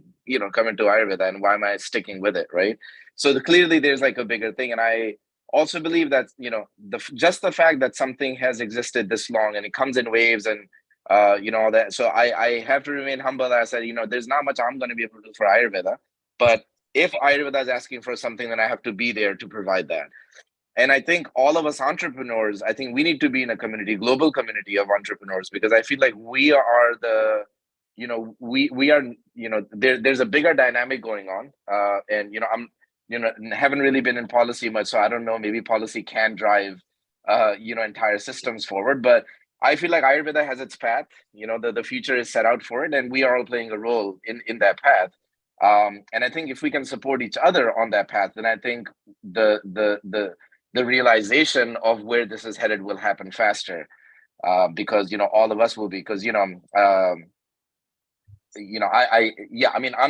come into Ayurveda and why am I sticking with it, right? So clearly there's like a bigger thing. And I also believe that, just the fact that something has existed this long and it comes in waves and, all that. So I have to remain humble. I said, there's not much I'm going to be able to do for Ayurveda, but if Ayurveda is asking for something, then I have to be there to provide that. And I think all of us entrepreneurs, I think we need to be in a community, global community of entrepreneurs, because I feel like we are the, we are, there's a bigger dynamic going on. And, I'm, haven't really been in policy much, so I don't know, maybe policy can drive, entire systems forward. But I feel like Ayurveda has its path, the future is set out for it, and we are all playing a role in that path. And I think if we can support each other on that path, then I think the realization of where this is headed will happen faster, because all of us will be, because I'm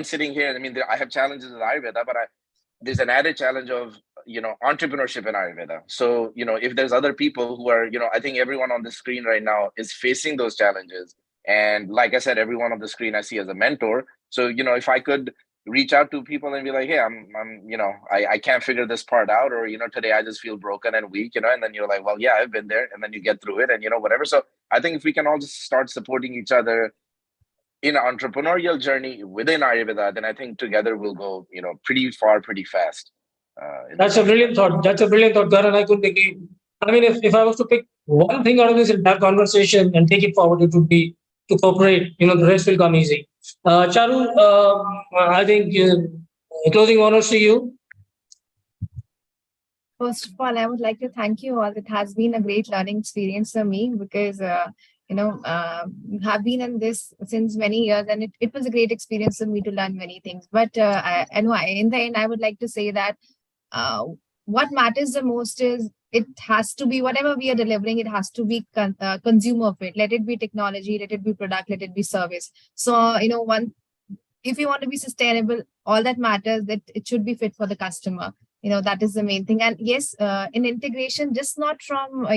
sitting here. I mean, I have challenges with Ayurveda, but there's an added challenge of entrepreneurship in Ayurveda. So if there's other people who are I think everyone on the screen right now is facing those challenges, and like I said, everyone on the screen I see as a mentor. So if I could reach out to people and be like, hey, I can't figure this part out, or today I just feel broken and weak, and then you're like, well, yeah, I've been there, and then you get through it, and whatever. So I think if we can all just start supporting each other in an entrepreneurial journey within Ayurveda, then I think together we'll go pretty far, pretty fast. That's a brilliant thought. Karan. I couldn't agree. I mean, if I was to pick one thing out of this entire conversation and take it forward, it would be to cooperate. The rest will come easy. Charu, I think closing honors to you. First of all, I would like to thank you all. It has been a great learning experience for me, because have been in this since many years, and it was a great experience for me to learn many things. But in the end, I would like to say that what matters the most is it has to be whatever we are delivering, it has to be consumer of it. Let it be technology, let it be product, let it be service. So, if you want to be sustainable, all that matters that it should be fit for the customer. That is the main thing. And yes, in integration, just not from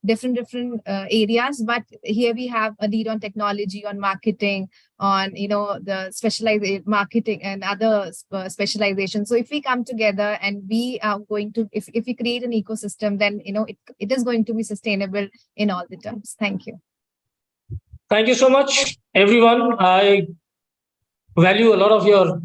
different areas, but here we have a lead on technology, on marketing, on the specialized marketing and other specializations. So if we come together and we are going to, if we create an ecosystem, then it is going to be sustainable in all the terms. Thank you. Thank you so much, everyone. I value a lot of your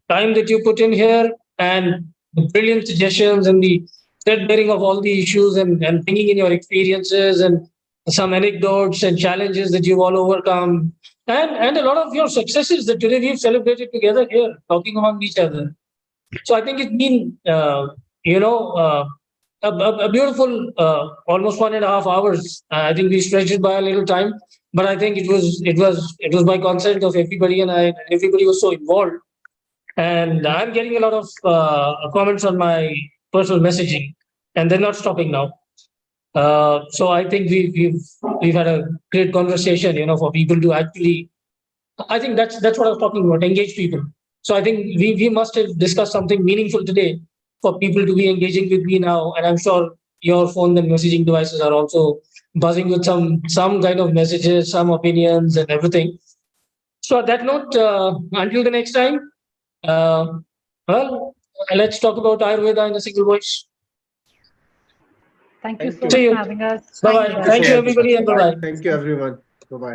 time that you put in here, and the brilliant suggestions and the thread-bearing of all the issues, and bringing in your experiences and some anecdotes and challenges that you've all overcome, and a lot of your successes that today we've celebrated together here, talking among each other. So I think it's been, a beautiful almost 1.5 hours. I think we stretched it by a little time, but I think it was by consent of everybody, and everybody was so involved. And I'm getting a lot of comments on my personal messaging, and they're not stopping now. So I think we've had a great conversation, for people to actually. I think that's what I was talking about, engage people. So I think we must have discussed something meaningful today for people to be engaging with me now, and I'm sure your phone and messaging devices are also buzzing with some kind of messages, some opinions, and everything. So on that note, until the next time. Well, let's talk about Ayurveda in a single voice. Thank you so much for having us. Bye-bye. Thank you, everybody, and bye-bye. Thank you, everyone. Bye-bye.